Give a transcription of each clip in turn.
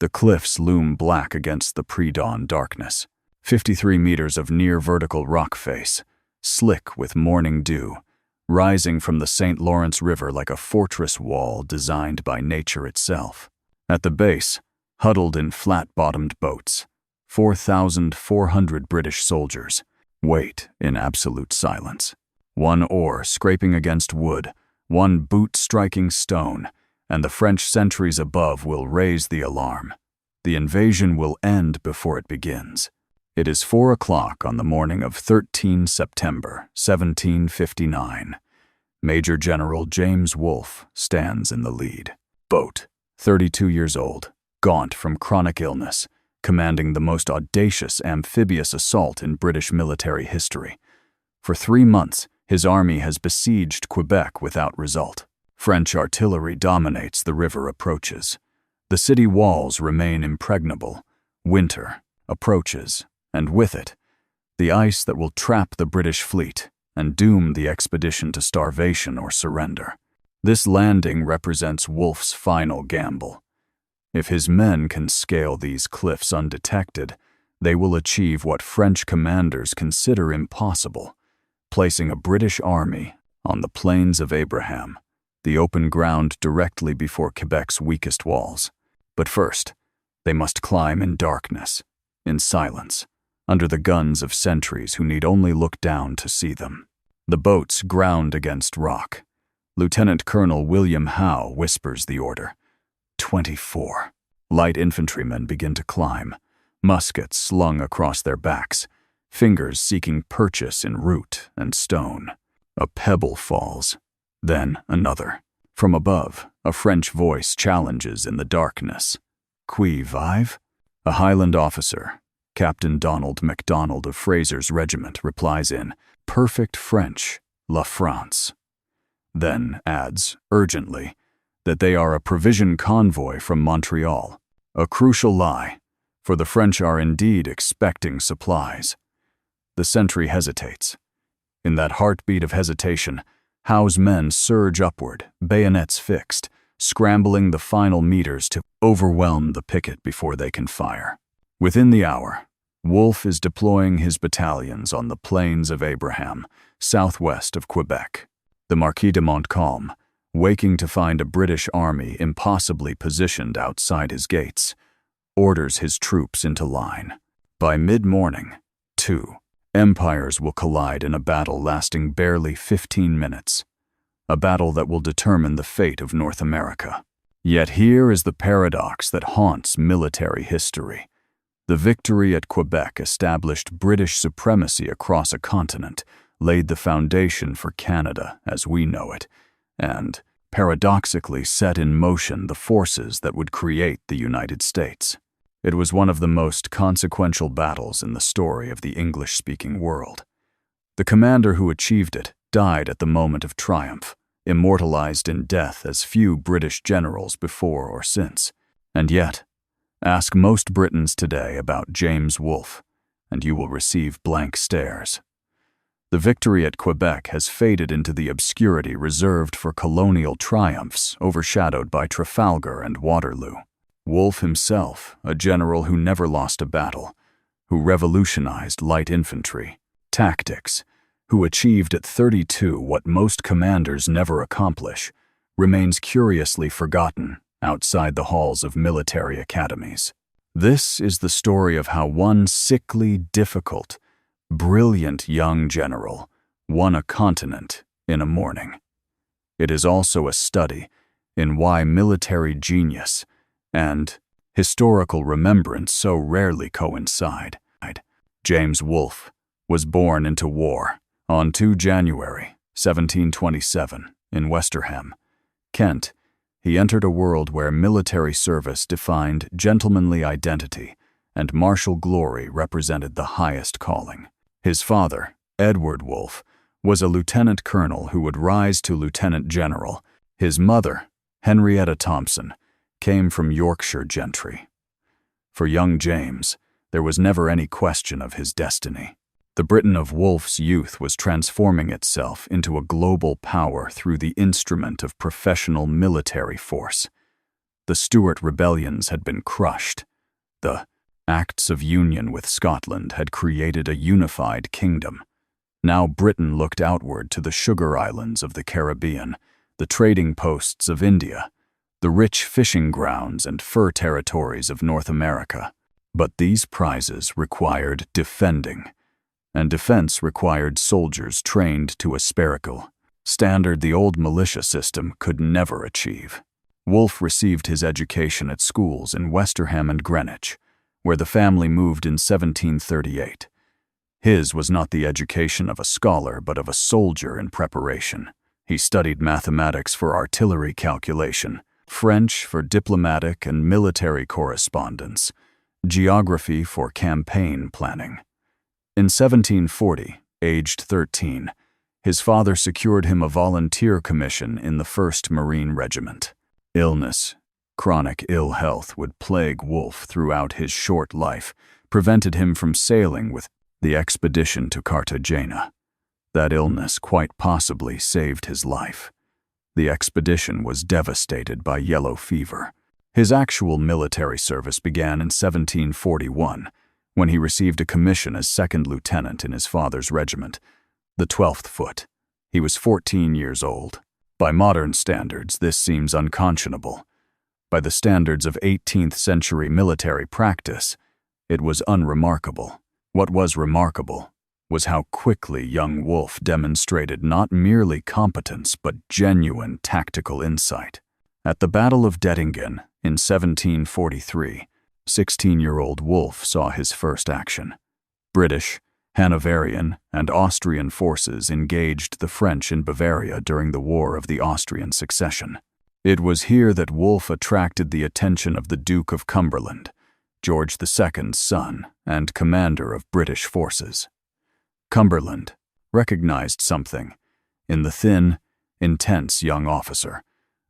The cliffs loom black against the pre-dawn darkness. 53 meters of near-vertical rock face, slick with morning dew, rising from the St. Lawrence River like a fortress wall designed by nature itself. At the base, huddled in flat-bottomed boats, 4,400 British soldiers wait in absolute silence. One oar scraping against wood, one boot striking stone, and the French sentries above will raise the alarm. The invasion will end before it begins. It is 4 o'clock on the morning of 13 September, 1759. Major General James Wolfe stands in the lead. Boat, 32 years old, gaunt from chronic illness, commanding the most audacious amphibious assault in British military history. For 3 months, his army has besieged Quebec without result. French artillery dominates the river approaches. The city walls remain impregnable. Winter approaches, and with it, the ice that will trap the British fleet and doom the expedition to starvation or surrender. This landing represents Wolfe's final gamble. If his men can scale these cliffs undetected, they will achieve what French commanders consider impossible, placing a British army on the Plains of Abraham, the open ground directly before Quebec's weakest walls. But first, they must climb in darkness, in silence, under the guns of sentries who need only look down to see them. The boats ground against rock. Lieutenant Colonel William Howe whispers the order. 24. Light infantrymen begin to climb, muskets slung across their backs, fingers seeking purchase in root and stone. A pebble falls, then another. From above, a French voice challenges in the darkness. Qui vive? A Highland officer, Captain Donald MacDonald of Fraser's regiment, replies in perfect French, La France. Then adds, urgently, that they are a provision convoy from Montreal. A crucial lie, for the French are indeed expecting supplies. The sentry hesitates. In that heartbeat of hesitation, Howe's men surge upward, bayonets fixed, scrambling the final meters to overwhelm the picket before they can fire. Within the hour, Wolfe is deploying his battalions on the Plains of Abraham, southwest of Quebec. The Marquis de Montcalm, waking to find a British army impossibly positioned outside his gates, orders his troops into line. By mid-morning, 2 empires will collide in a battle lasting barely 15 minutes, a battle that will determine the fate of North America. Yet here is the paradox that haunts military history. The victory at Quebec established British supremacy across a continent, laid the foundation for Canada as we know it, and, paradoxically, set in motion the forces that would create the United States. It was one of the most consequential battles in the story of the English-speaking world. The commander who achieved it died at the moment of triumph, immortalized in death as few British generals before or since. And yet, ask most Britons today about James Wolfe, and you will receive blank stares. The victory at Quebec has faded into the obscurity reserved for colonial triumphs overshadowed by Trafalgar and Waterloo. Wolfe himself, a general who never lost a battle, who revolutionized light infantry, tactics, who achieved at 32 what most commanders never accomplish, remains curiously forgotten outside the halls of military academies. This is the story of how one sickly, difficult, brilliant young general won a continent in a morning. It is also a study in why military genius and historical remembrance so rarely coincide. James Wolfe was born into war on 2 January 1727 in Westerham, Kent. He entered a world where military service defined gentlemanly identity and martial glory represented the highest calling. His father, Edward Wolfe, was a lieutenant colonel who would rise to lieutenant general. His mother, Henrietta Thompson, came from Yorkshire gentry. For young James, there was never any question of his destiny. The Britain of Wolfe's youth was transforming itself into a global power through the instrument of professional military force. The Stuart rebellions had been crushed. The Acts of Union with Scotland had created a unified kingdom. Now Britain looked outward to the sugar islands of the Caribbean, the trading posts of India, the rich fishing grounds and fur territories of North America. But these prizes required defending, and defense required soldiers trained to a spherical standard the old militia system could never achieve. Wolfe received his education at schools in Westerham and Greenwich, where the family moved in 1738. His was not the education of a scholar, but of a soldier in preparation. He studied mathematics for artillery calculation, French for diplomatic and military correspondence, geography for campaign planning. In 1740, aged 13, his father secured him a volunteer commission in the 1st Marine Regiment. Illness, chronic ill health, would plague Wolfe throughout his short life, prevented him from sailing with the expedition to Cartagena. That illness quite possibly saved his life. The expedition was devastated by yellow fever. His actual military service began in 1741, when he received a commission as second lieutenant in his father's regiment, the 12th Foot. He was 14 years old. By modern standards, this seems unconscionable. By the standards of 18th century military practice, it was unremarkable. What was remarkable was how quickly young Wolfe demonstrated not merely competence but genuine tactical insight. At the Battle of Dettingen in 1743, 16-year-old Wolfe saw his first action. British, Hanoverian, and Austrian forces engaged the French in Bavaria during the War of the Austrian Succession. It was here that Wolfe attracted the attention of the Duke of Cumberland, George II's son and commander of British forces. Cumberland recognized something in the thin, intense young officer,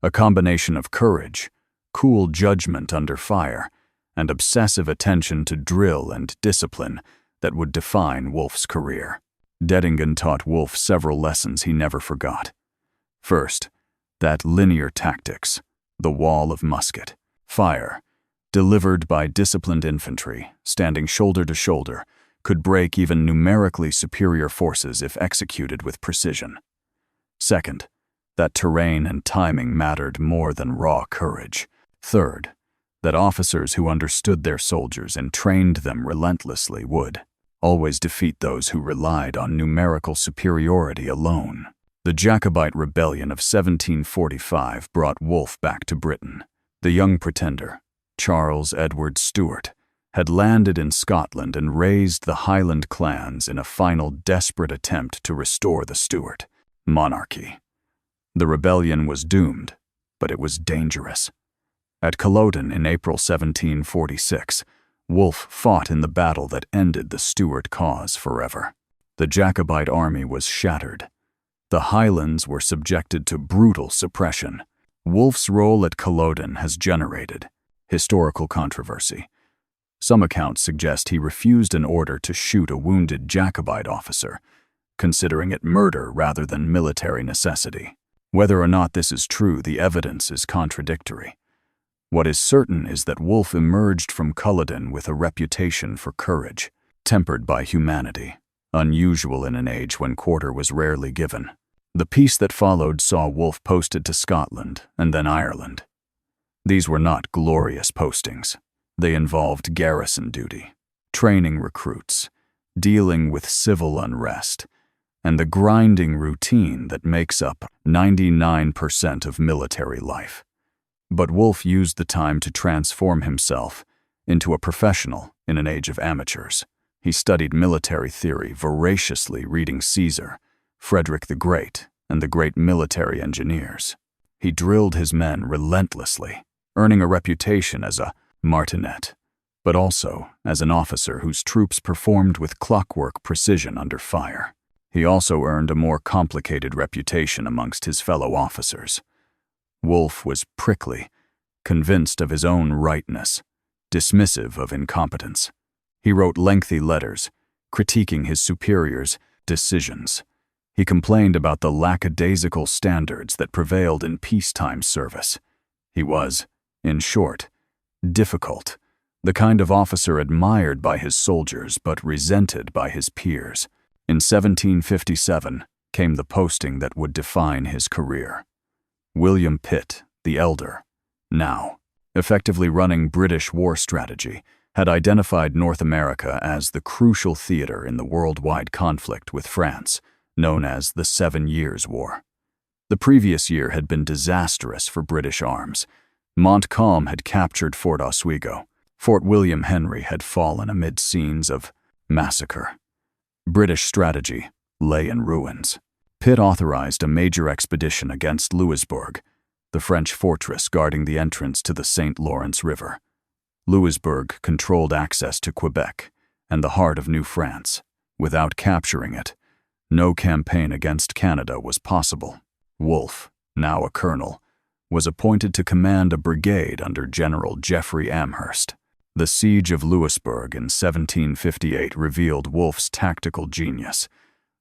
a combination of courage, cool judgment under fire, and obsessive attention to drill and discipline that would define Wolfe's career. Dettingen taught Wolfe several lessons he never forgot. First, that linear tactics, the wall of musket, fire, delivered by disciplined infantry, standing shoulder to shoulder, could break even numerically superior forces if executed with precision. Second, that terrain and timing mattered more than raw courage. Third, that officers who understood their soldiers and trained them relentlessly would always defeat those who relied on numerical superiority alone. The Jacobite Rebellion of 1745 brought Wolfe back to Britain. The young pretender, Charles Edward Stuart, had landed in Scotland and raised the Highland clans in a final desperate attempt to restore the Stuart monarchy. The rebellion was doomed, but it was dangerous. At Culloden in April 1746, Wolfe fought in the battle that ended the Stuart cause forever. The Jacobite army was shattered. The Highlands were subjected to brutal suppression. Wolfe's role at Culloden has generated historical controversy. Some accounts suggest he refused an order to shoot a wounded Jacobite officer, considering it murder rather than military necessity. Whether or not this is true, the evidence is contradictory. What is certain is that Wolfe emerged from Culloden with a reputation for courage, tempered by humanity, unusual in an age when quarter was rarely given. The peace that followed saw Wolfe posted to Scotland and then Ireland. These were not glorious postings. They involved garrison duty, training recruits, dealing with civil unrest, and the grinding routine that makes up 99% of military life. But Wolfe used the time to transform himself into a professional in an age of amateurs. He studied military theory, voraciously reading Caesar, Frederick the Great, and the great military engineers. He drilled his men relentlessly, earning a reputation as a martinet, but also as an officer whose troops performed with clockwork precision under fire. He also earned a more complicated reputation amongst his fellow officers. Wolfe was prickly, convinced of his own rightness, dismissive of incompetence. He wrote lengthy letters, critiquing his superiors' decisions. He complained about the lackadaisical standards that prevailed in peacetime service. He was, In short, difficult, the kind of officer admired by his soldiers but resented by his peers. In 1757 came the posting that would define his career. William Pitt, the Elder, now effectively running British war strategy, had identified North America as the crucial theater in the worldwide conflict with France, known as the 7 Years' War. The previous year had been disastrous for British arms. Montcalm had captured Fort Oswego. Fort William Henry had fallen amid scenes of massacre. British strategy lay in ruins. Pitt authorized a major expedition against Louisbourg, the French fortress guarding the entrance to the St. Lawrence River. Louisbourg controlled access to Quebec and the heart of New France. Without capturing it, no campaign against Canada was possible. Wolfe, now a colonel, was appointed to command a brigade under General Jeffrey Amherst. The siege of Louisbourg in 1758 revealed Wolfe's tactical genius.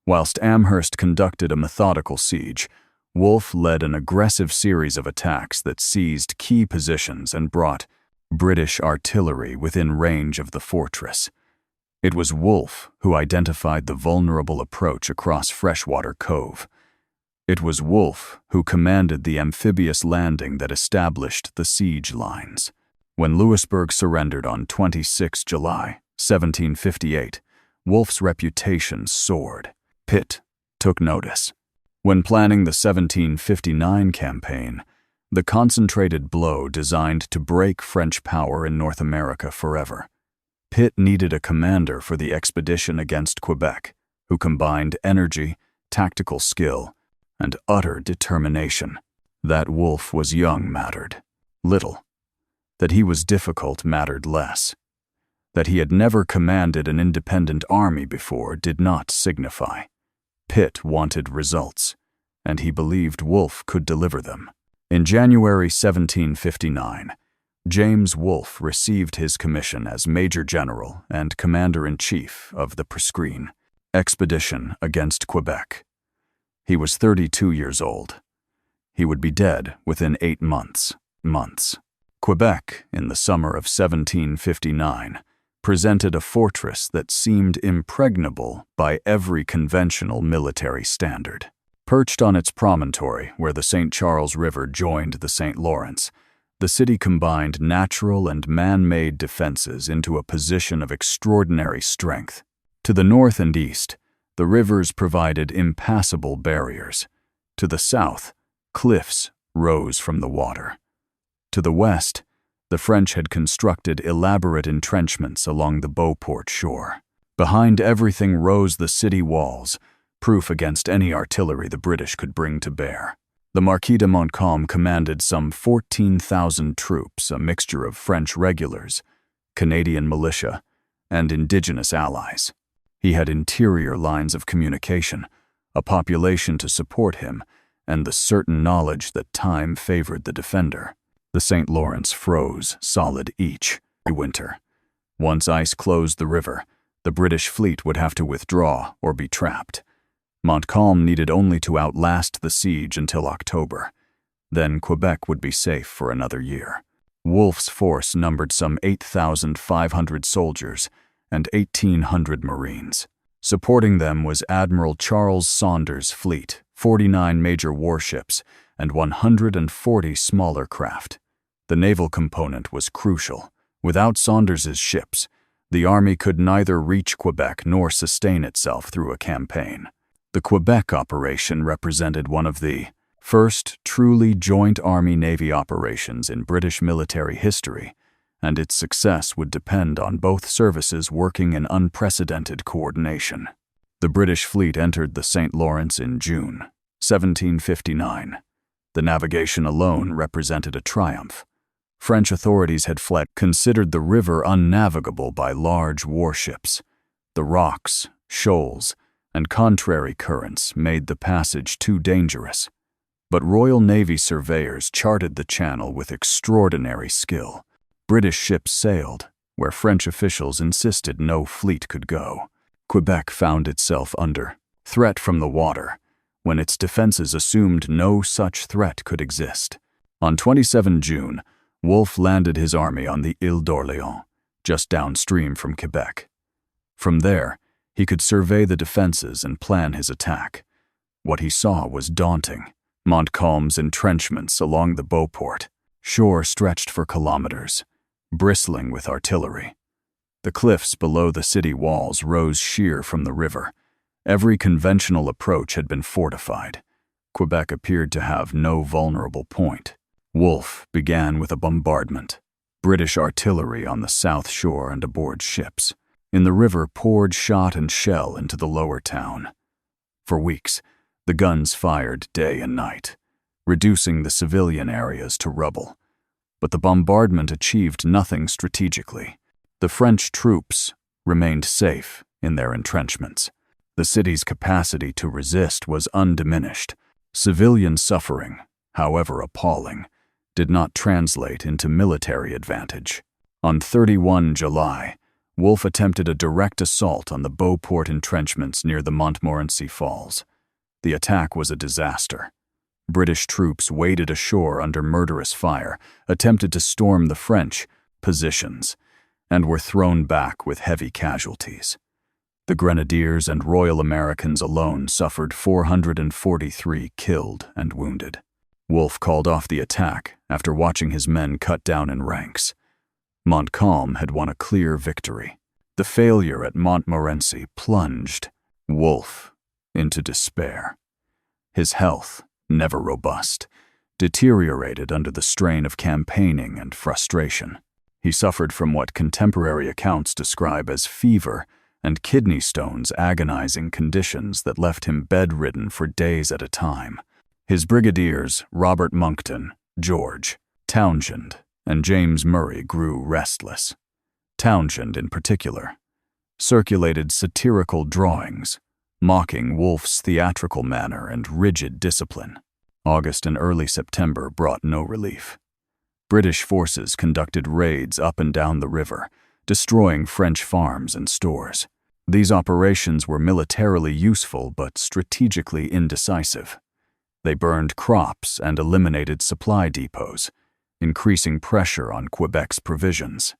Whilst Amherst conducted a methodical siege, Wolfe led an aggressive series of attacks that seized key positions and brought British artillery within range of the fortress. It was Wolfe who identified the vulnerable approach across Freshwater Cove. It was Wolfe who commanded the amphibious landing that established the siege lines. When Louisbourg surrendered on 26 July, 1758, Wolfe's reputation soared. Pitt took notice. When planning the 1759 campaign, the concentrated blow designed to break French power in North America forever, Pitt needed a commander for the expedition against Quebec who combined energy, tactical skill, and utter determination. That Wolfe was young mattered little. That he was difficult mattered less. That he had never commanded an independent army before did not signify. Pitt wanted results, and he believed Wolfe could deliver them. In January 1759, James Wolfe received his commission as Major General and Commander-in-Chief of the Prescrine expedition against Quebec. He was 32 years old. He would be dead within 8 months. Quebec, in the summer of 1759, presented a fortress that seemed impregnable by every conventional military standard. Perched on its promontory where the St. Charles River joined the St. Lawrence, the city combined natural and man-made defenses into a position of extraordinary strength. To the north and east, the rivers provided impassable barriers. To the south, cliffs rose from the water. To the west, the French had constructed elaborate entrenchments along the Beauport shore. Behind everything rose the city walls, proof against any artillery the British could bring to bear. The Marquis de Montcalm commanded some 14,000 troops, a mixture of French regulars, Canadian militia, and indigenous allies. He had interior lines of communication, a population to support him, and the certain knowledge that time favored the defender. The St. Lawrence froze solid each winter. Once ice closed the river, the British fleet would have to withdraw or be trapped. Montcalm needed only to outlast the siege until October. Then Quebec would be safe for another year. Wolfe's force numbered some 8,500 soldiers and 1,800 Marines. Supporting them was Admiral Charles Saunders' fleet, 49 major warships, and 140 smaller craft. The naval component was crucial. Without Saunders's ships, the army could neither reach Quebec nor sustain itself through a campaign. The Quebec operation represented one of the first truly joint Army-Navy operations in British military history, and its success would depend on both services working in unprecedented coordination. The British fleet entered the St. Lawrence in June 1759. The navigation alone represented a triumph. French authorities had considered the river unnavigable by large warships. The rocks, shoals, and contrary currents made the passage too dangerous. But Royal Navy surveyors charted the channel with extraordinary skill. British ships sailed where French officials insisted no fleet could go. Quebec found itself under threat from the water when its defenses assumed no such threat could exist. On 27 June, Wolfe landed his army on the Île d'Orléans, just downstream from Quebec. From there, he could survey the defenses and plan his attack. What he saw was daunting. Montcalm's entrenchments along the Beauport shore stretched for kilometers, bristling with artillery. The cliffs below the city walls rose sheer from the river. Every conventional approach had been fortified. Quebec appeared to have no vulnerable point. Wolfe began with a bombardment. British artillery on the south shore and aboard ships. In the river poured shot and shell into the lower town. For weeks, the guns fired day and night, reducing the civilian areas to rubble. But the bombardment achieved nothing strategically. The French troops remained safe in their entrenchments. The city's capacity to resist was undiminished. Civilian suffering, however appalling, did not translate into military advantage. On 31 July, Wolfe attempted a direct assault on the Beauport entrenchments near the Montmorency Falls. The attack was a disaster. British troops waded ashore under murderous fire, attempted to storm the French positions, and were thrown back with heavy casualties. The Grenadiers and Royal Americans alone suffered 443 killed and wounded. Wolfe called off the attack after watching his men cut down in ranks. Montcalm had won a clear victory. The failure at Montmorency plunged Wolfe into despair. His health, never robust, deteriorated under the strain of campaigning and frustration. He suffered from what contemporary accounts describe as fever and kidney stones, agonizing conditions that left him bedridden for days at a time. His brigadiers, Robert Monckton, George, Townshend, and James Murray, grew restless. Townshend, in particular, circulated satirical drawings, mocking Wolfe's theatrical manner and rigid discipline. August and early September brought no relief. British forces conducted raids up and down the river, destroying French farms and stores. These operations were militarily useful but strategically indecisive. They burned crops and eliminated supply depots, increasing pressure on Quebec's provisions.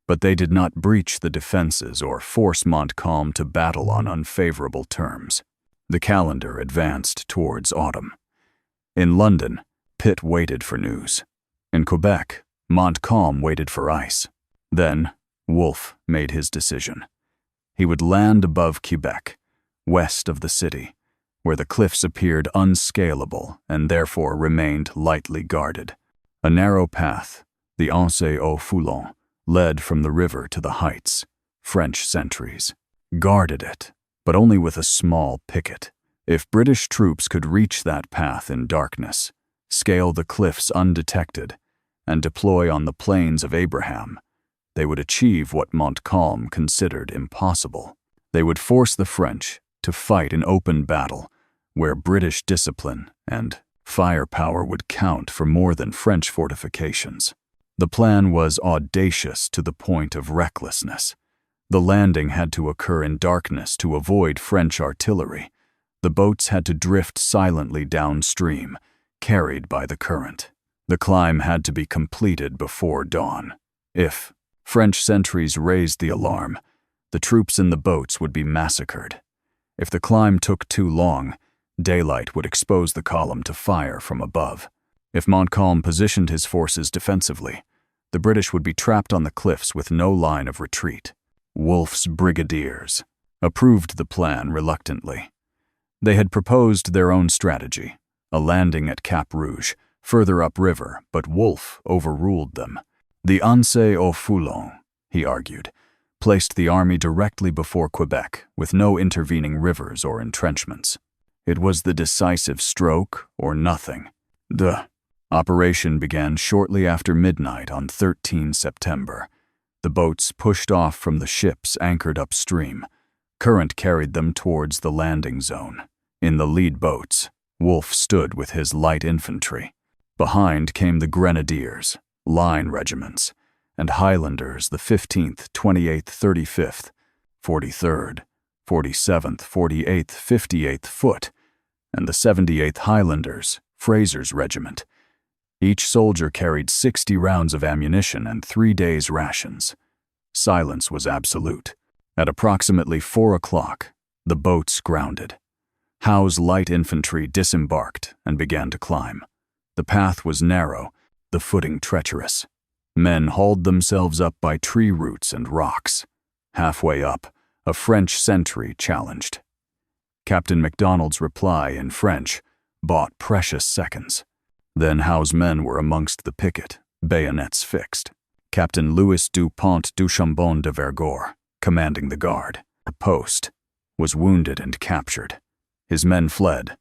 But they did not breach the defenses or force Montcalm to battle on unfavorable terms. The calendar advanced towards autumn. In London, Pitt waited for news. In Quebec, Montcalm waited for ice. Then, Wolfe made his decision. He would land above Quebec, west of the city, where the cliffs appeared unscalable and therefore remained lightly guarded. A narrow path, the Anse-au-Foulon, led from the river to the heights. French sentries guarded it, but only with a small picket. If British troops could reach that path in darkness, scale the cliffs undetected, and deploy on the plains of Abraham, they would achieve what Montcalm considered impossible. They would force the French to fight in open battle, where British discipline and firepower would count for more than French fortifications. The plan was audacious to the point of recklessness. The landing had to occur in darkness to avoid French artillery. The boats had to drift silently downstream, carried by the current. The climb had to be completed before dawn. If French sentries raised the alarm, the troops in the boats would be massacred. If the climb took too long, daylight would expose the column to fire from above. If Montcalm positioned his forces defensively, the British would be trapped on the cliffs with no line of retreat. Wolfe's brigadiers approved the plan reluctantly. They had proposed their own strategy, a landing at Cap Rouge, further upriver, but Wolfe overruled them. The Anse-au-Foulon, he argued, placed the army directly before Quebec, with no intervening rivers or entrenchments. It was the decisive stroke or nothing. The operation began shortly after midnight on 13 September. The boats pushed off from the ships anchored upstream. Current carried them towards the landing zone. In the lead boats, Wolfe stood with his light infantry. Behind came the Grenadiers, line regiments, and Highlanders, the 15th, 28th, 35th, 43rd, 47th, 48th, 58th Foot, and the 78th Highlanders, Fraser's regiment. Each soldier carried 60 rounds of ammunition and 3 days' rations. Silence was absolute. At approximately 4 o'clock, the boats grounded. Howe's light infantry disembarked and began to climb. The path was narrow, the footing treacherous. Men hauled themselves up by tree roots and rocks. Halfway up, a French sentry challenged. Captain MacDonald's reply in French bought precious seconds. Then Howe's men were amongst the picket, bayonets fixed. Captain Louis Dupont du Chambon de Vergor, commanding the guard, a post, was wounded and captured. His men fled.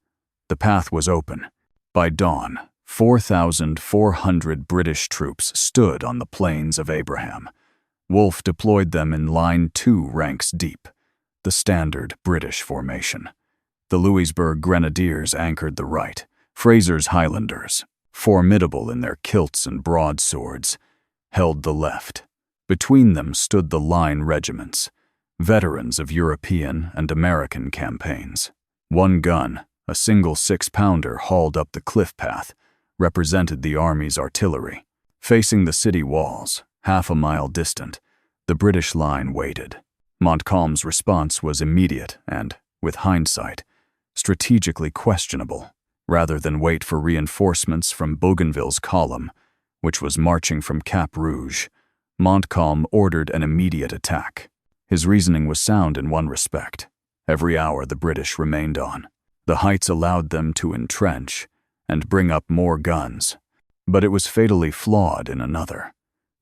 The path was open. By dawn, 4,400 British troops stood on the plains of Abraham. Wolfe deployed them in line 2 ranks deep, the standard British formation. The Louisbourg Grenadiers anchored the right. Fraser's Highlanders, formidable in their kilts and broadswords, held the left. Between them stood the line regiments, veterans of European and American campaigns. One gun, a single 6-pounder hauled up the cliff path, represented the army's artillery. Facing the city walls, half a mile distant, the British line waited. Montcalm's response was immediate and, with hindsight, strategically questionable. Rather than wait for reinforcements from Bougainville's column, which was marching from Cap Rouge, Montcalm ordered an immediate attack. His reasoning was sound in one respect. Every hour the British remained on. The heights allowed them to entrench and bring up more guns. But it was fatally flawed in another.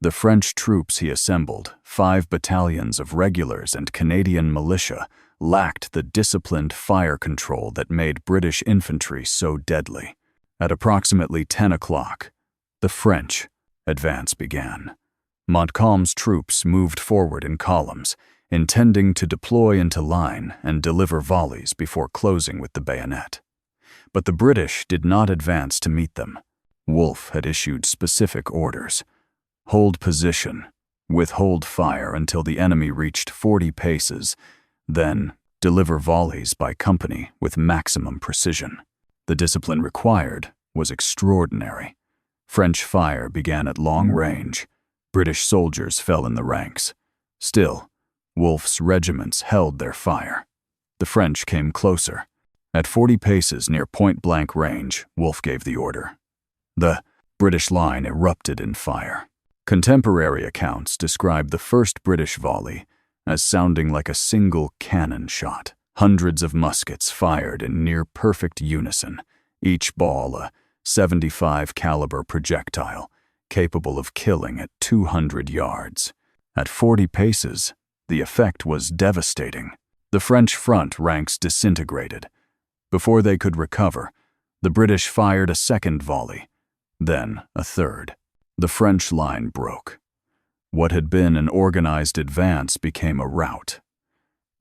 The French troops he assembled, 5 battalions of regulars and Canadian militia, lacked the disciplined fire control that made British infantry so deadly. At approximately 10 o'clock, the French advance began. Montcalm's troops moved forward in columns, intending to deploy into line and deliver volleys before closing with the bayonet. But the British did not advance to meet them. Wolfe had issued specific orders. Hold position, withhold fire until the enemy reached 40 paces, then deliver volleys by company with maximum precision. The discipline required was extraordinary. French fire began at long range. British soldiers fell in the ranks. Still, Wolfe's regiments held their fire. The French came closer. At 40 paces near point-blank range, Wolfe gave the order. The British line erupted in fire. Contemporary accounts describe the first British volley as sounding like a single cannon shot. Hundreds of muskets fired in near-perfect unison, each ball a .75 caliber projectile, capable of killing at 200 yards. At 40 paces, the effect was devastating. The French front ranks disintegrated. Before they could recover, the British fired a second volley, then a third. The French line broke. What had been an organized advance became a rout.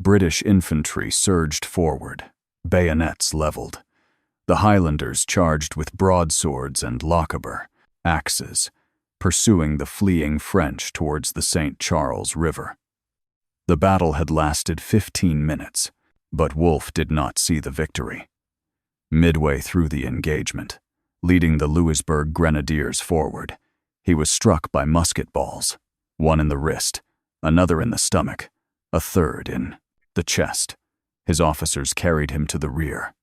British infantry surged forward, bayonets leveled. The Highlanders charged with broadswords and lochaber, axes, pursuing the fleeing French towards the St. Charles River. The battle had lasted 15 minutes, but Wolfe did not see the victory. Midway through the engagement, leading the Louisbourg Grenadiers forward, he was struck by musket balls, one in the wrist, another in the stomach, a third in the chest. His officers carried him to the rear.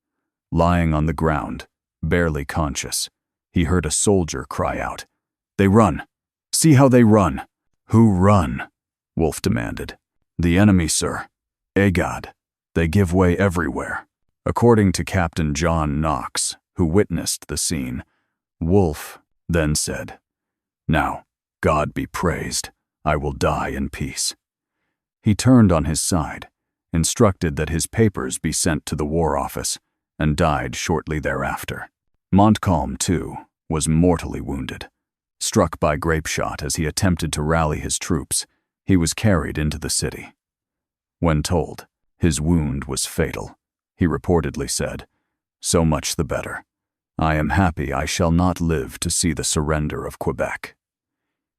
Lying on the ground, barely conscious, he heard a soldier cry out, "They run! See how they run!" "Who run?" Wolfe demanded. "The enemy, sir. Egad, they give way everywhere." According to Captain John Knox, who witnessed the scene, Wolfe then said, "Now, God be praised, I will die in peace." He turned on his side, instructed that his papers be sent to the War Office, and died shortly thereafter. Montcalm, too, was mortally wounded. Struck by grapeshot as he attempted to rally his troops, he was carried into the city. When told his wound was fatal, he reportedly said, "So much the better. I am happy I shall not live to see the surrender of Quebec."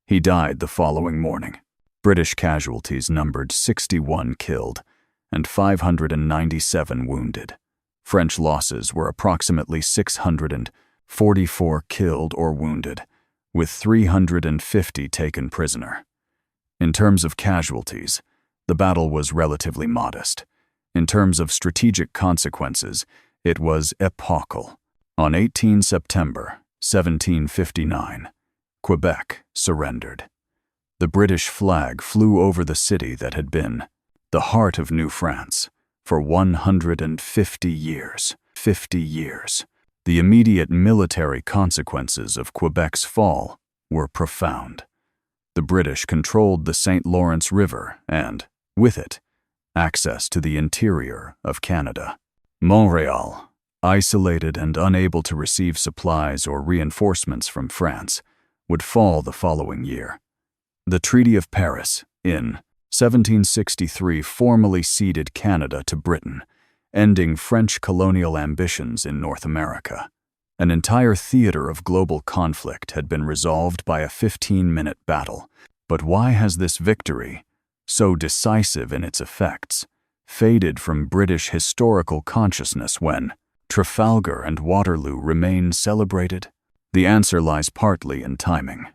He died the following morning. British casualties numbered 61 killed and 597 wounded. French losses were approximately 600 44 killed or wounded, with 350 taken prisoner. In terms of casualties, the battle was relatively modest. In terms of strategic consequences, it was epochal. On 18 September 1759, Quebec surrendered. The British flag flew over the city that had been the heart of New France for 150 years. 50 years. The immediate military consequences of Quebec's fall were profound. The British controlled the St. Lawrence River and, with it, access to the interior of Canada. Montreal, isolated and unable to receive supplies or reinforcements from France, would fall the following year. The Treaty of Paris, in 1763, formally ceded Canada to Britain, ending French colonial ambitions in North America. An entire theater of global conflict had been resolved by a 15-minute battle. But why has this victory, so decisive in its effects, faded from British historical consciousness when Trafalgar and Waterloo remain celebrated? The answer lies partly in timing.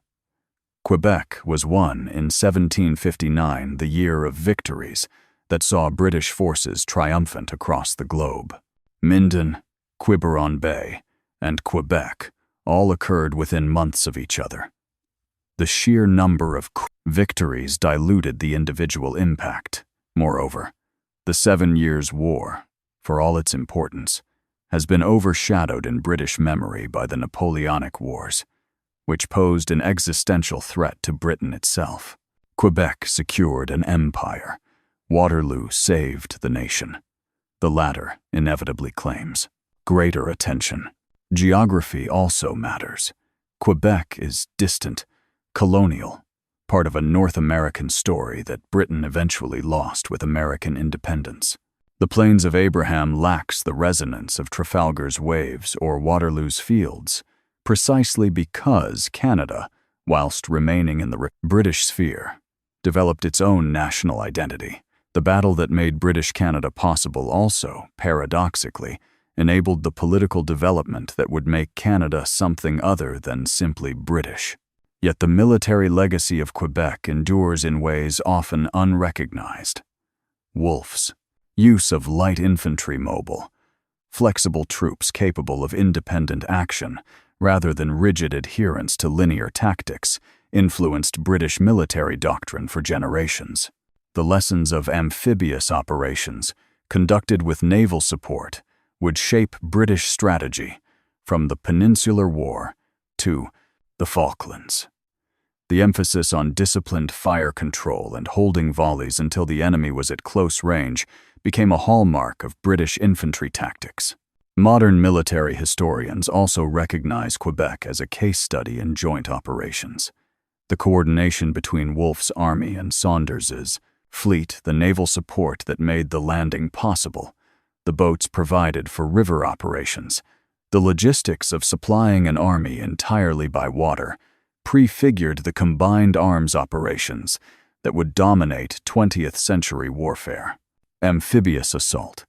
Quebec was won in 1759, the year of victories that saw British forces triumphant across the globe. Minden, Quiberon Bay, and Quebec all occurred within months of each other. The sheer number of victories diluted the individual impact. Moreover, the 7 Years' War, for all its importance, has been overshadowed in British memory by the Napoleonic Wars, which posed an existential threat to Britain itself. Quebec secured an empire. Waterloo saved the nation. The latter inevitably claims greater attention. Geography also matters. Quebec is distant, colonial, part of a North American story that Britain eventually lost with American independence. The Plains of Abraham lacks the resonance of Trafalgar's waves or Waterloo's fields, precisely because Canada, whilst remaining in the British sphere, developed its own national identity. The battle that made British Canada possible also, paradoxically, enabled the political development that would make Canada something other than simply British. Yet the military legacy of Quebec endures in ways often unrecognized. Wolfe's use of light infantry mobile, flexible troops capable of independent action rather than rigid adherence to linear tactics influenced British military doctrine for generations. The lessons of amphibious operations, conducted with naval support, would shape British strategy from the Peninsular War to the Falklands. The emphasis on disciplined fire control and holding volleys until the enemy was at close range became a hallmark of British infantry tactics. Modern military historians also recognize Quebec as a case study in joint operations. The coordination between Wolfe's army and Saunders's fleet, the naval support that made the landing possible, the boats provided for river operations, the logistics of supplying an army entirely by water, prefigured the combined arms operations that would dominate 20th century warfare. Amphibious assault,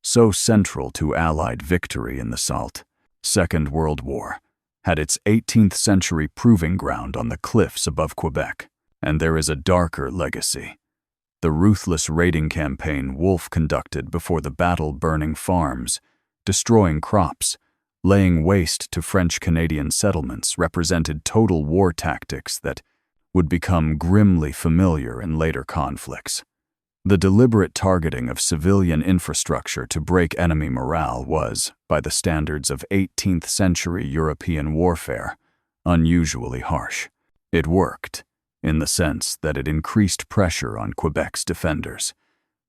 so central to Allied victory in the Second World War, had its 18th century proving ground on the cliffs above Quebec, and there is a darker legacy. The ruthless raiding campaign Wolfe conducted before the battle, burning farms, destroying crops, laying waste to French-Canadian settlements, represented total war tactics that would become grimly familiar in later conflicts. The deliberate targeting of civilian infrastructure to break enemy morale was, by the standards of 18th century European warfare, unusually harsh. It worked, in the sense that it increased pressure on Quebec's defenders,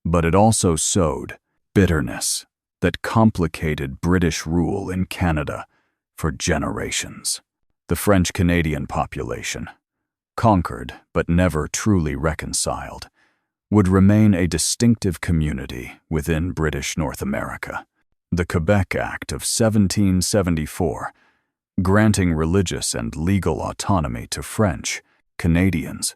but it also sowed bitterness that complicated British rule in Canada for generations. The French-Canadian population, conquered but never truly reconciled, would remain a distinctive community within British North America. The Quebec Act of 1774, granting religious and legal autonomy to French Canadians,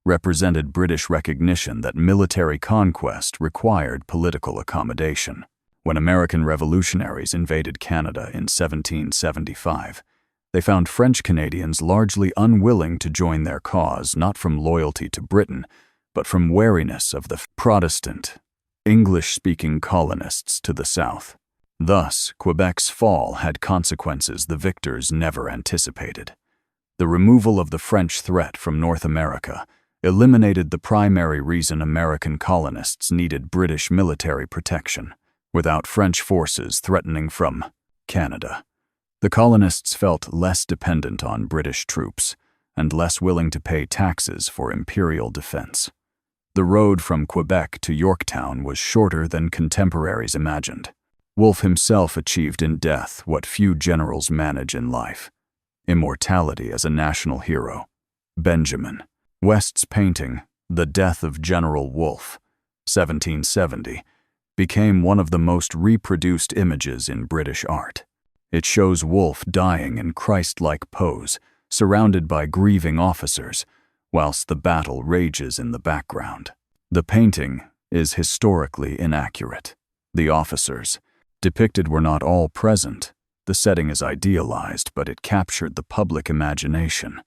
represented British recognition that military conquest required political accommodation. When American revolutionaries invaded Canada in 1775, they found French Canadians largely unwilling to join their cause, not from loyalty to Britain, but from wariness of the Protestant, English-speaking colonists to the south. Thus, Quebec's fall had consequences the victors never anticipated. The removal of the French threat from North America eliminated the primary reason American colonists needed British military protection. Without French forces threatening from Canada, the colonists felt less dependent on British troops and less willing to pay taxes for imperial defense. The road from Quebec to Yorktown was shorter than contemporaries imagined. Wolfe himself achieved in death what few generals manage in life: immortality as a national hero. Benjamin West's painting, The Death of General Wolfe, 1770, became one of the most reproduced images in British art. It shows Wolfe dying in Christ-like pose, surrounded by grieving officers, whilst the battle rages in the background. The painting is historically inaccurate. The officers depicted were not all present. The setting is idealized, but it captured the public imagination.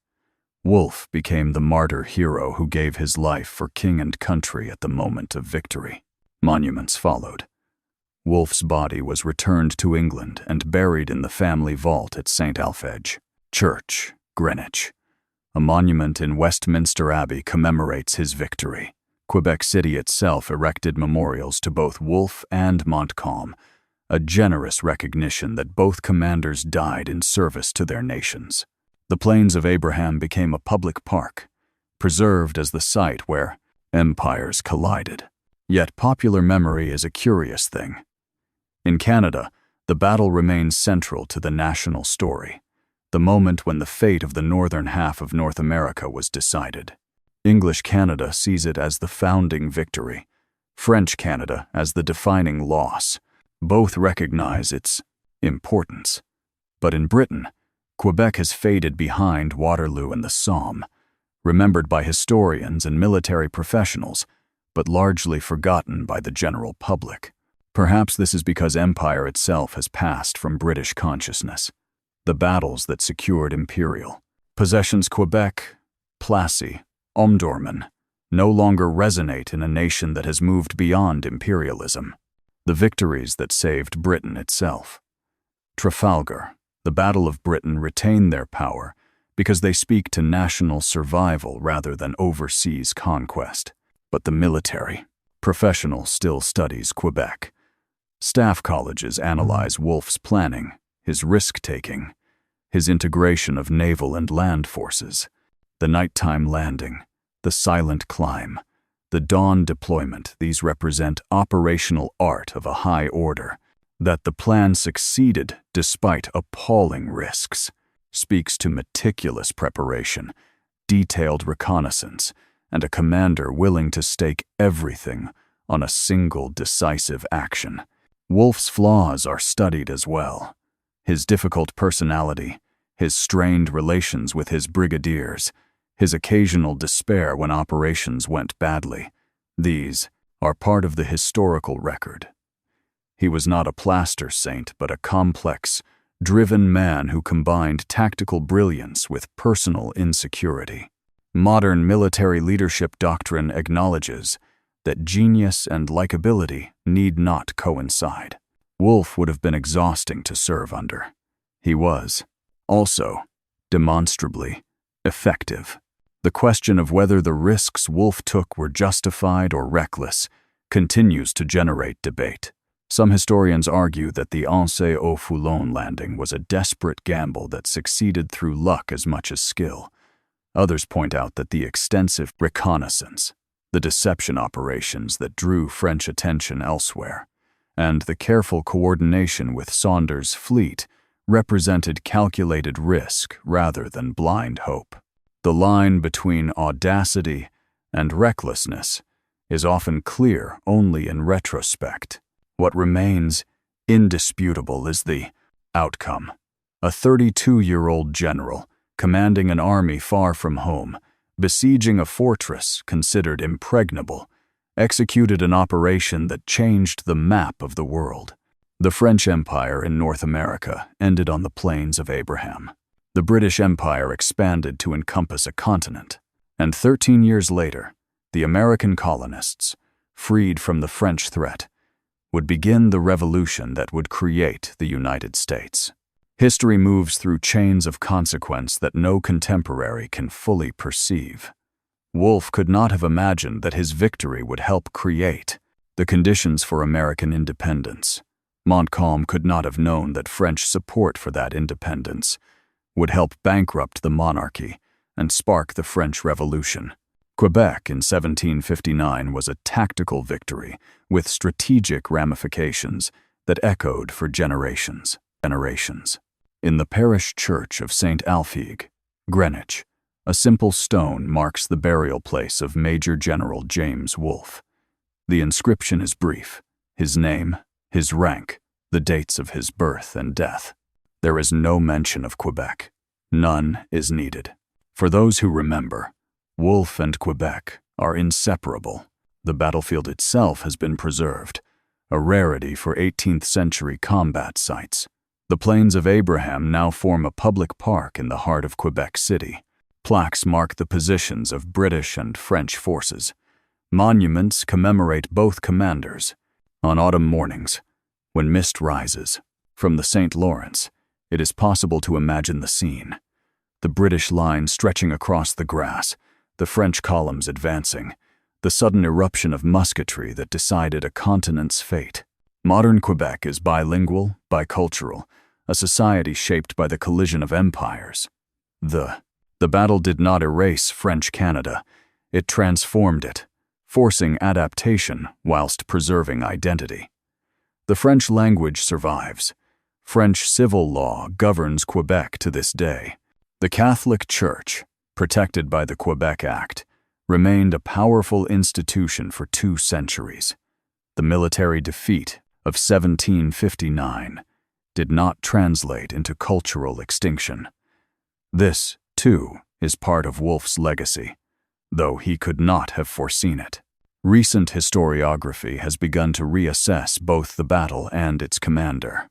Wolfe became the martyr hero who gave his life for king and country at the moment of victory. Monuments followed. Wolfe's body was returned to England and buried in the family vault at St. Alphege Church, Greenwich. A monument in Westminster Abbey commemorates his victory. Quebec City itself erected memorials to both Wolfe and Montcalm, a generous recognition that both commanders died in service to their nations. The Plains of Abraham became a public park, preserved as the site where empires collided. Yet popular memory is a curious thing. In Canada, the battle remains central to the national story, the moment when the fate of the northern half of North America was decided. English Canada sees it as the founding victory, French Canada as the defining loss. Both recognize its importance. But in Britain, Quebec has faded behind Waterloo and the Somme, remembered by historians and military professionals, but largely forgotten by the general public. Perhaps this is because empire itself has passed from British consciousness. The battles that secured imperial possessions, Quebec, Plassey, Omdurman, no longer resonate in a nation that has moved beyond imperialism. The victories that saved Britain itself. Trafalgar, the Battle of Britain, retain their power because they speak to national survival rather than overseas conquest. But the military professional still studies Quebec. Staff colleges analyze Wolfe's planning, his risk-taking, his integration of naval and land forces, the nighttime landing, the silent climb, the dawn deployment. These represent operational art of a high order. That the plan succeeded despite appalling risks speaks to meticulous preparation, detailed reconnaissance, and a commander willing to stake everything on a single decisive action. Wolfe's flaws are studied as well. His difficult personality, his strained relations with his brigadiers, his occasional despair when operations went badly. These are part of the historical record. He was not a plaster saint, but a complex, driven man who combined tactical brilliance with personal insecurity. Modern military leadership doctrine acknowledges that genius and likability need not coincide. Wolfe would have been exhausting to serve under. He was, also, demonstrably effective. The question of whether the risks Wolfe took were justified or reckless continues to generate debate. Some historians argue that the Anse-au-Foulon landing was a desperate gamble that succeeded through luck as much as skill. Others point out that the extensive reconnaissance, the deception operations that drew French attention elsewhere, and the careful coordination with Saunders' fleet represented calculated risk rather than blind hope. The line between audacity and recklessness is often clear only in retrospect. What remains indisputable is the outcome. A 32-year-old general, commanding an army far from home, besieging a fortress considered impregnable, executed an operation that changed the map of the world. The French Empire in North America ended on the Plains of Abraham. The British Empire expanded to encompass a continent, and 13 years later, the American colonists, freed from the French threat, would begin the revolution that would create the United States. History moves through chains of consequence that no contemporary can fully perceive. Wolfe could not have imagined that his victory would help create the conditions for American independence. Montcalm could not have known that French support for that independence would help bankrupt the monarchy and spark the French Revolution. Quebec in 1759 was a tactical victory with strategic ramifications that echoed for generations. In the parish church of St. Alphege, Greenwich, a simple stone marks the burial place of Major General James Wolfe. The inscription is brief: his name, his rank, the dates of his birth and death. There is no mention of Quebec. None is needed. For those who remember, Wolfe and Quebec are inseparable. The battlefield itself has been preserved, a rarity for 18th century combat sites. The Plains of Abraham now form a public park in the heart of Quebec City. Plaques mark the positions of British and French forces. Monuments commemorate both commanders. On autumn mornings, when mist rises from the St. Lawrence, it is possible to imagine the scene. The British line stretching across the grass, the French columns advancing, the sudden eruption of musketry that decided a continent's fate. Modern Quebec is bilingual, bicultural, a society shaped by the collision of empires. The battle did not erase French Canada, it transformed it, forcing adaptation whilst preserving identity. The French language survives. French civil law governs Quebec to this day. The Catholic Church, protected by the Quebec Act, remained a powerful institution for 2 centuries. The military defeat of 1759 did not translate into cultural extinction. This, too, is part of Wolfe's legacy, though he could not have foreseen it. Recent historiography has begun to reassess both the battle and its commander.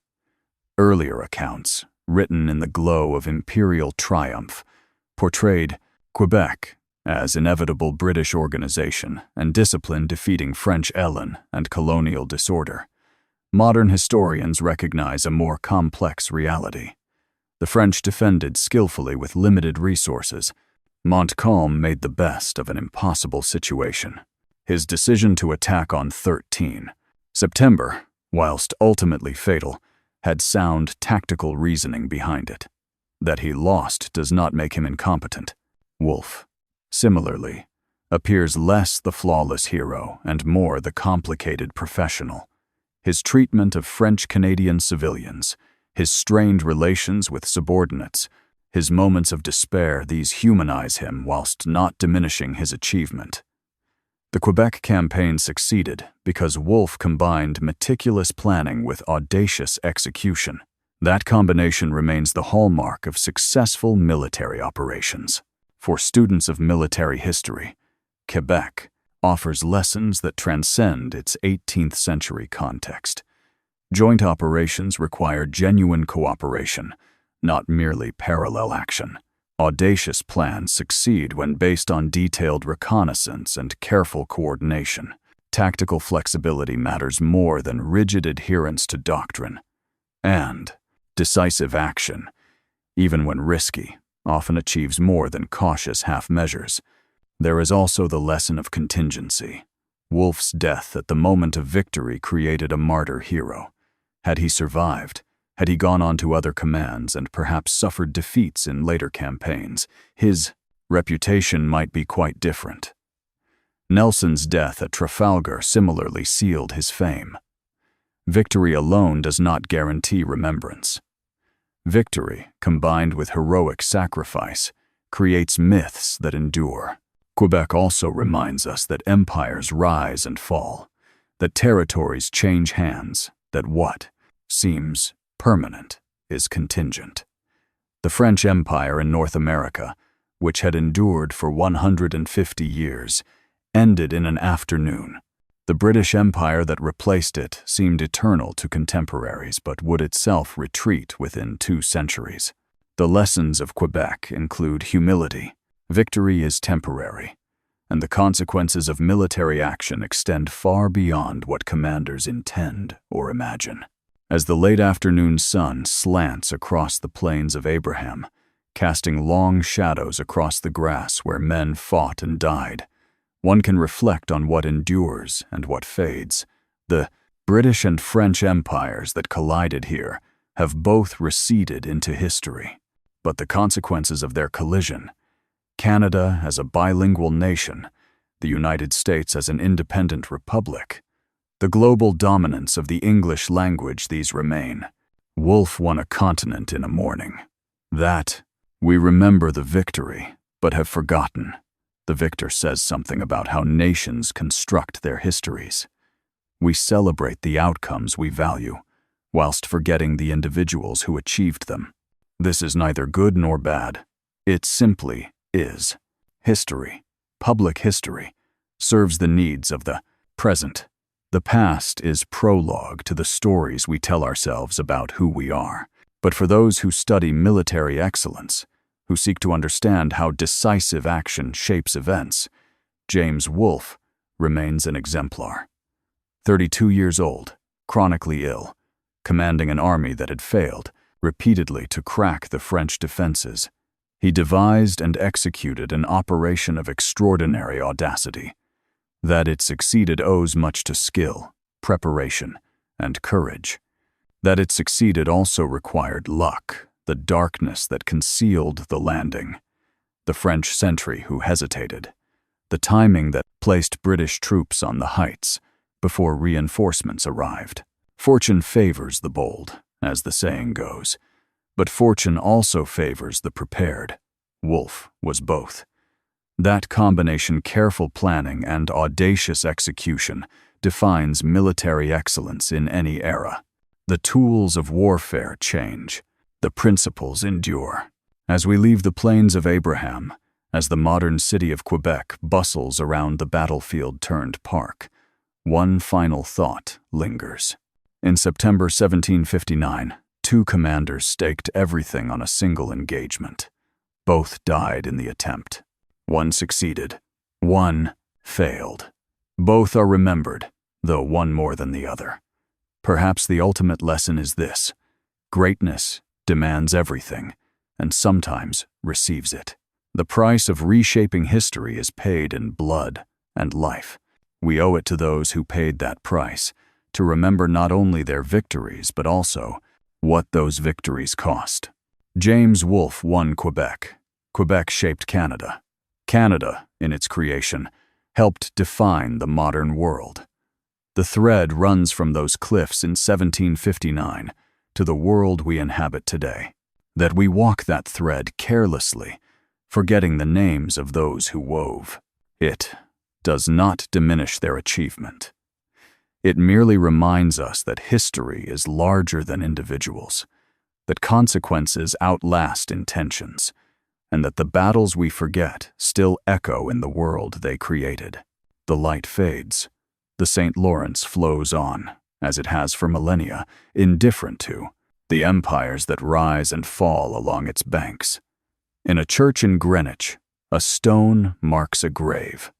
Earlier accounts, written in the glow of imperial triumph, portrayed Quebec as inevitable British organization and discipline defeating French Ellen and colonial disorder. Modern historians recognize a more complex reality. The French defended skillfully with limited resources. Montcalm made the best of an impossible situation. His decision to attack on 13 September, whilst ultimately fatal, had sound tactical reasoning behind it. That he lost does not make him incompetent. Wolfe, similarly, appears less the flawless hero and more the complicated professional. His treatment of French-Canadian civilians, his strained relations with subordinates, his moments of despair, these humanize him whilst not diminishing his achievement. The Quebec campaign succeeded because Wolfe combined meticulous planning with audacious execution. That combination remains the hallmark of successful military operations. For students of military history, Quebec offers lessons that transcend its 18th century context. Joint operations require genuine cooperation, not merely parallel action. Audacious plans succeed when based on detailed reconnaissance and careful coordination. Tactical flexibility matters more than rigid adherence to doctrine. And decisive action, even when risky, often achieves more than cautious half measures. There is also the lesson of contingency. Wolfe's death at the moment of victory created a martyr hero. Had he survived, had he gone on to other commands and perhaps suffered defeats in later campaigns, his reputation might be quite different. Nelson's death at Trafalgar similarly sealed his fame. Victory alone does not guarantee remembrance. Victory, combined with heroic sacrifice, creates myths that endure. Quebec also reminds us that empires rise and fall, that territories change hands, that what seems permanent is contingent. The French Empire in North America, which had endured for 150 years, ended in an afternoon. The British Empire that replaced it seemed eternal to contemporaries, but would itself retreat within 2 centuries. The lessons of Quebec include humility. Victory is temporary, and the consequences of military action extend far beyond what commanders intend or imagine. As the late afternoon sun slants across the plains of Abraham, casting long shadows across the grass where men fought and died, one can reflect on what endures and what fades. The British and French empires that collided here have both receded into history, but the consequences of their collision, Canada as a bilingual nation, the United States as an independent republic, the global dominance of the English language, these remain. Wolfe won a continent in a morning. That, we remember the victory, but have forgotten. The victor says something about how nations construct their histories. We celebrate the outcomes we value, whilst forgetting the individuals who achieved them. This is neither good nor bad. It simply is. History, public history, serves the needs of the present. The past is prologue to the stories we tell ourselves about who we are. But for those who study military excellence, who seek to understand how decisive action shapes events, James Wolfe remains an exemplar. 32 years old, chronically ill, commanding an army that had failed repeatedly to crack the French defenses, he devised and executed an operation of extraordinary audacity. That it succeeded owes much to skill, preparation, and courage. That it succeeded also required luck, the darkness that concealed the landing, the French sentry who hesitated, the timing that placed British troops on the heights before reinforcements arrived. Fortune favors the bold, as the saying goes, but fortune also favors the prepared. Wolfe was both. That combination, careful planning and audacious execution, defines military excellence in any era. The tools of warfare change. The principles endure. As we leave the plains of Abraham, as the modern city of Quebec bustles around the battlefield-turned park, one final thought lingers. In September 1759, 2 commanders staked everything on a single engagement. Both died in the attempt. One succeeded. One failed. Both are remembered, though one more than the other. Perhaps the ultimate lesson is this: greatness demands everything, and sometimes receives it. The price of reshaping history is paid in blood and life. We owe it to those who paid that price to remember not only their victories, but also what those victories cost. James Wolfe won Quebec. Quebec shaped Canada. Canada, in its creation, helped define the modern world. The thread runs from those cliffs in 1759 to the world we inhabit today. That we walk that thread carelessly, forgetting the names of those who wove. It does not diminish their achievement. It merely reminds us that history is larger than individuals, that consequences outlast intentions, and that the battles we forget still echo in the world they created. The light fades. The St. Lawrence flows on, as it has for millennia, indifferent to the empires that rise and fall along its banks. In a church in Greenwich, a stone marks a grave.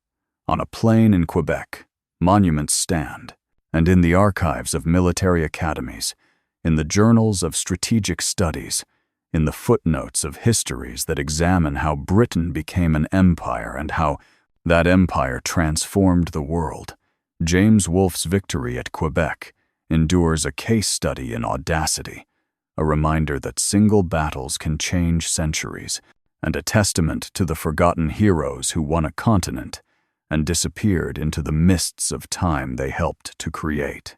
On a plain in Quebec, monuments stand. And in the archives of military academies, in the journals of strategic studies, in the footnotes of histories that examine how Britain became an empire and how that empire transformed the world, James Wolfe's victory at Quebec endures a case study in audacity, a reminder that single battles can change centuries, and a testament to the forgotten heroes who won a continent and disappeared into the mists of time they helped to create.